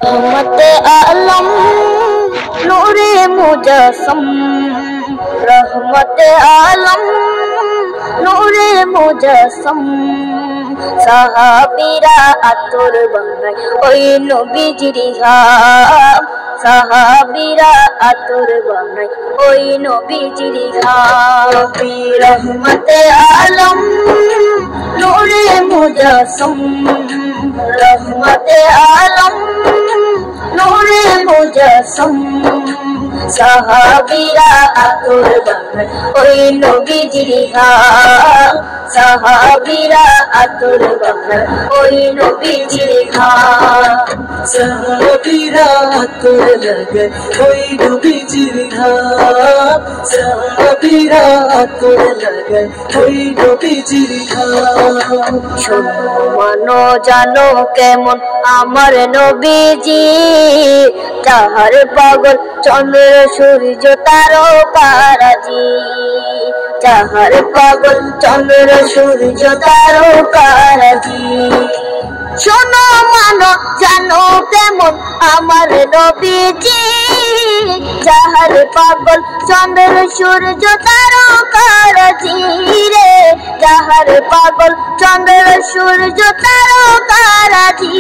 रहमत आलम नूरे मुजस्सम, रहमत आलम नूरे मुजस्सम। সাহাবীরা আতর বানায় ওই নবীজির ঘাম, সাহাবীরা আতর বানায় ওই নবীজির ঘাম। নবী রহমতে আলম নূরে মুজস্সম, রহমতে আলম নূরে মুজস্সম। সাহাবীরা আতর বানায় ওই নবীজির ঘাম, সাহাবীরা আতর বানায় ওই নবীজির ঘাম। সাহাবীরা আতর লাগায় ওই নবীজির ঘাম, সাহাবীরা আতর লাগায় ওই নবীজির ঘাম। শোনো মানো জানো কেমন আমার নবীজি, যাহার পাগল চন্দ্র সূর্য তারকারাজি, যাহার পাগল চন্দ্র সূর্য তারকারাজি। শোনো মানো জানো কেমন আমার নবীজি, যাহার পাগল চন্দ্র সূর্য তারকারাজি রে, যাহার পাগল চন্দ্র সূর্য তারকারাজি।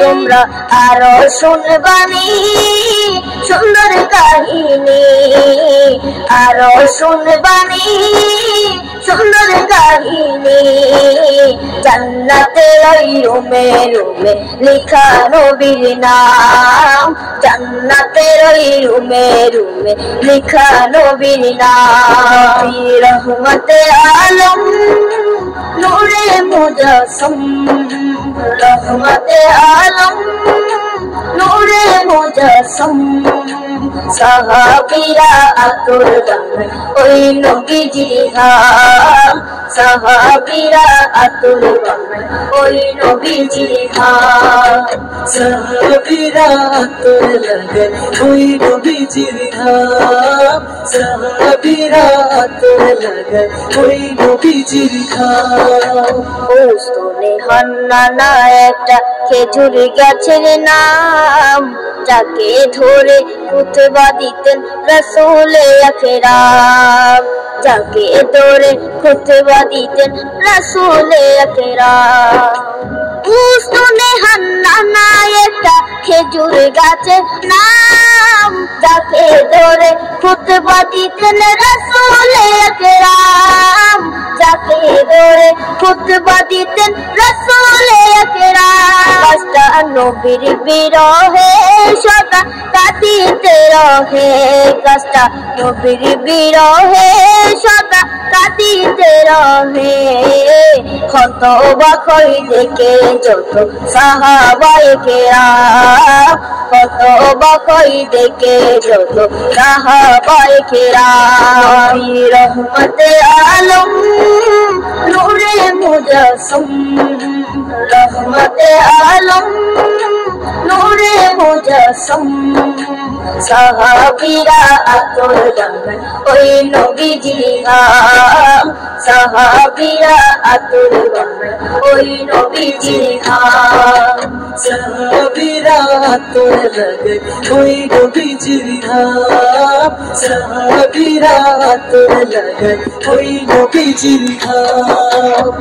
তোমরা আরো শুনবানি সুন্দর কাহিনী, আরো শুনবানি সুন্দর কাহিনী। জান্নাতের ওই রুমে রুমে লেখা নবীর নাম, জান্নাতের ওই রুমে রুমে লেখা নবীর নাম। রহমতে আলম নূরে মুজস্সম, রহমতে আলম নূরে মুজস্সম। সাহাবীরা আতর বানায় ওই নবীজির ঘাম, সাহাবীরা আতর বানায় ওই নবীজির ঘাম। সাহাবীরা আতর লাগায় ওই নবীজির ঘাম, সাহাবীরা আতর লাগায় ওই নবীজির ঘাম। ওস্তনে হান্নানা একটা খেজুর গাছের নাম, যাকে ধরে খুতবা দিতেন রাসূলে আকরাম, যাকে ধরে খুতবা দিতেন রাসূলে আকরাম। ওস্তনে হান্নানা একটা খেজুর গাছের নাম, যাকে ধরে খুতবা দিতেন রাসূলে আকরাম, যাকে ধরে খুতবা দিতেন রাসূলে আকরাম। কষ্টা নবীর বিরহে সদা কাঁদিতে রহে, কষ্টা নবীর বিরহে সদা কাঁদিতে রহে। ক্ষত বাখই দেখে যত সাহাবায়ে কেরাম, ক্ষত বাখই দেখে যত সাহাবায়ে কেরাম। রহমতে আলম নূরে মুজস্সম, রহমতে আলম নূরে মুজস্সম। সাহাবীরা আতর বানায় ওই নবীজির ঘাম, সাহাবীরা আতর বানায় ওই নবীজির ঘাম। সাহাবীরা আতর লাগায় ওই নবীজির ঘাম, সাহাবীরা আতর লাগায় ওই নবীজির ঘাম।